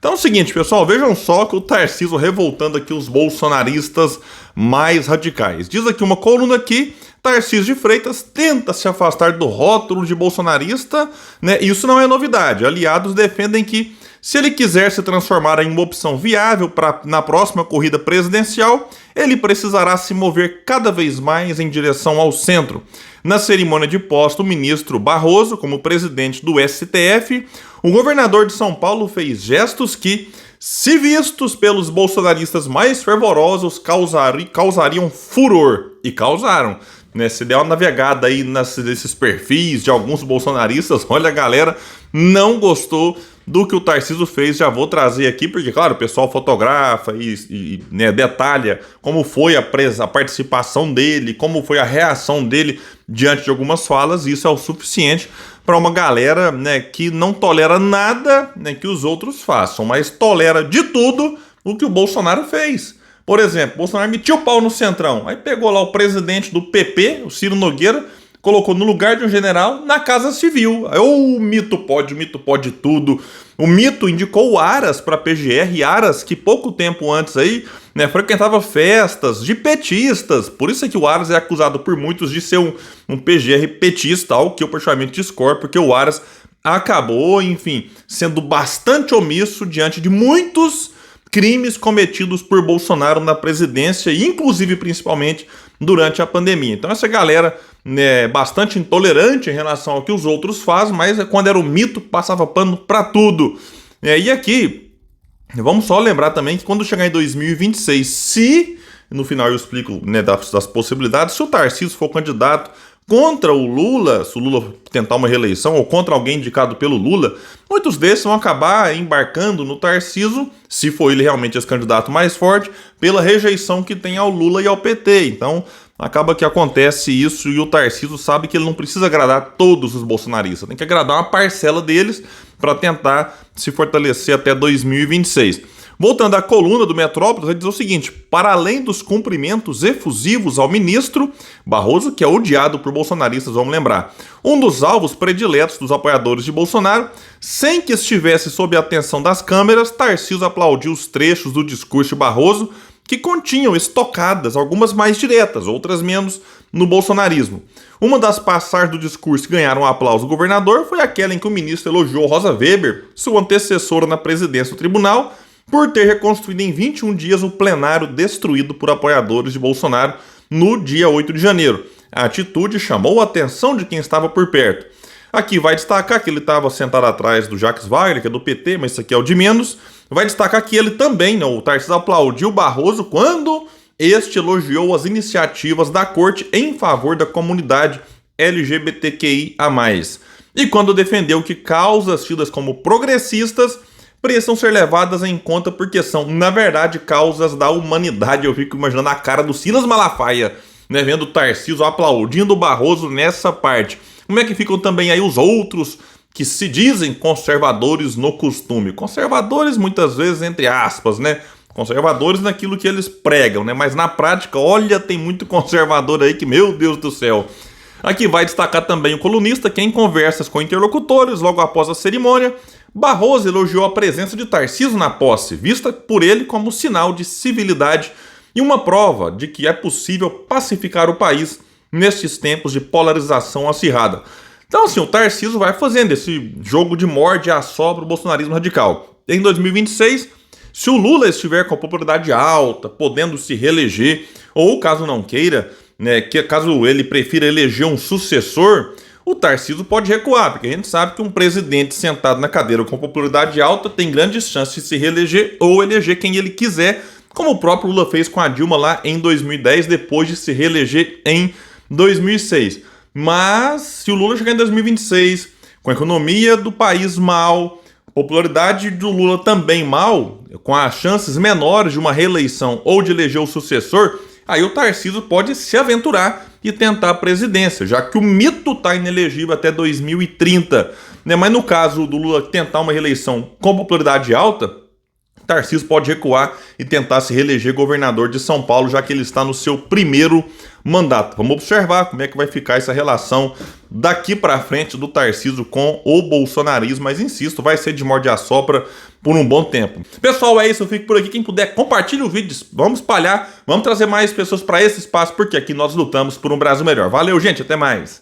Então é o seguinte, pessoal, vejam só que o Tarcísio revoltando aqui os bolsonaristas mais radicais. Diz aqui uma coluna que Tarcísio de Freitas tenta se afastar do rótulo de bolsonarista, né? Isso não é novidade. Aliados defendem que, se ele quiser se transformar em uma opção viável na próxima corrida presidencial, ele precisará se mover cada vez mais em direção ao centro. Na cerimônia de posse do ministro Barroso como presidente do STF, o governador de São Paulo fez gestos que, se vistos pelos bolsonaristas mais fervorosos, causariam furor. E causaram. Né? Se der uma navegada aí nesses perfis de alguns bolsonaristas, olha, a galera não gostou do que o Tarcísio fez. Já vou trazer aqui, porque, claro, o pessoal fotografa e né, detalha como foi a participação dele, como foi a reação dele diante de algumas falas. Isso é o suficiente para uma galera, né, que não tolera nada, né, que os outros façam, mas tolera de tudo o que o Bolsonaro fez. Por exemplo, o Bolsonaro metiu o pau no Centrão, aí pegou lá o presidente do PP, o Ciro Nogueira, colocou no lugar de um general na Casa Civil. O mito pode tudo. O mito indicou o Aras para a PGR, Aras que pouco tempo antes aí, né, frequentava festas de petistas. Por isso é que o Aras é acusado por muitos de ser um PGR petista, algo que eu particularmente discordo, porque o Aras acabou, enfim, sendo bastante omisso diante de muitos crimes cometidos por Bolsonaro na presidência, e inclusive principalmente durante a pandemia. Então essa galera é bastante intolerante em relação ao que os outros fazem, mas quando era o mito, passava pano para tudo. E aqui, vamos só lembrar também que quando chegar em 2026, se, no final eu explico, né, das possibilidades, se o Tarcísio for candidato contra o Lula, se o Lula tentar uma reeleição, ou contra alguém indicado pelo Lula, muitos desses vão acabar embarcando no Tarcísio, se for ele realmente esse candidato mais forte, pela rejeição que tem ao Lula e ao PT. Então, acaba que acontece isso, e o Tarcísio sabe que ele não precisa agradar todos os bolsonaristas, tem que agradar uma parcela deles para tentar se fortalecer até 2026. Voltando à coluna do Metrópolis, ele diz o seguinte: para além dos cumprimentos efusivos ao ministro Barroso, que é odiado por bolsonaristas, vamos lembrar, um dos alvos prediletos dos apoiadores de Bolsonaro, sem que estivesse sob a atenção das câmeras, Tarcísio aplaudiu os trechos do discurso de Barroso que continham estocadas, algumas mais diretas, outras menos, no bolsonarismo. Uma das passagens do discurso que ganharam um aplauso do governador foi aquela em que o ministro elogiou Rosa Weber, sua antecessora na presidência do tribunal, por ter reconstruído em 21 dias o plenário destruído por apoiadores de Bolsonaro no dia 8 de janeiro. A atitude chamou a atenção de quem estava por perto. Aqui vai destacar que ele estava sentado atrás do Jacques Wagner, que é do PT, mas isso aqui é o de menos. Vai destacar que ele também, o Tarcísio, aplaudiu Barroso quando este elogiou as iniciativas da corte em favor da comunidade LGBTQIA+. E quando defendeu que causas tidas como progressistas precisam ser levadas em conta porque são, na verdade, causas da humanidade. Eu fico imaginando a cara do Silas Malafaia, né, vendo o Tarcísio aplaudindo o Barroso nessa parte. Como é que ficam também aí os outros que se dizem conservadores no costume? Conservadores, muitas vezes, entre aspas, né? Conservadores naquilo que eles pregam, né? Mas na prática, olha, tem muito conservador aí que, meu Deus do céu. Aqui vai destacar também o colunista que, em conversas com interlocutores, logo após a cerimônia, Barroso elogiou a presença de Tarcísio na posse, vista por ele como sinal de civilidade e uma prova de que é possível pacificar o país nestes tempos de polarização acirrada. Então, assim, o Tarcísio vai fazendo esse jogo de morde e assopra o bolsonarismo radical. Em 2026, se o Lula estiver com a popularidade alta, podendo se reeleger, ou caso não queira, né, caso ele prefira eleger um sucessor, o Tarcísio pode recuar, porque a gente sabe que um presidente sentado na cadeira com popularidade alta tem grandes chances de se reeleger ou eleger quem ele quiser, como o próprio Lula fez com a Dilma lá em 2010, depois de se reeleger em 2006. Mas se o Lula chegar em 2026, com a economia do país mal, a popularidade do Lula também mal, com as chances menores de uma reeleição ou de eleger o sucessor, aí o Tarcísio pode se aventurar e tentar a presidência, já que o mito está inelegível até 2030. Né? Mas no caso do Lula tentar uma reeleição com popularidade alta, Tarcísio pode recuar e tentar se reeleger governador de São Paulo, já que ele está no seu primeiro mandato. Vamos observar como é que vai ficar essa relação daqui para frente do Tarcísio com o bolsonarismo, mas insisto, vai ser de morde a sopra por um bom tempo. Pessoal, é isso, eu fico por aqui. Quem puder, compartilhe o vídeo, vamos espalhar, vamos trazer mais pessoas para esse espaço, porque aqui nós lutamos por um Brasil melhor. Valeu, gente, até mais!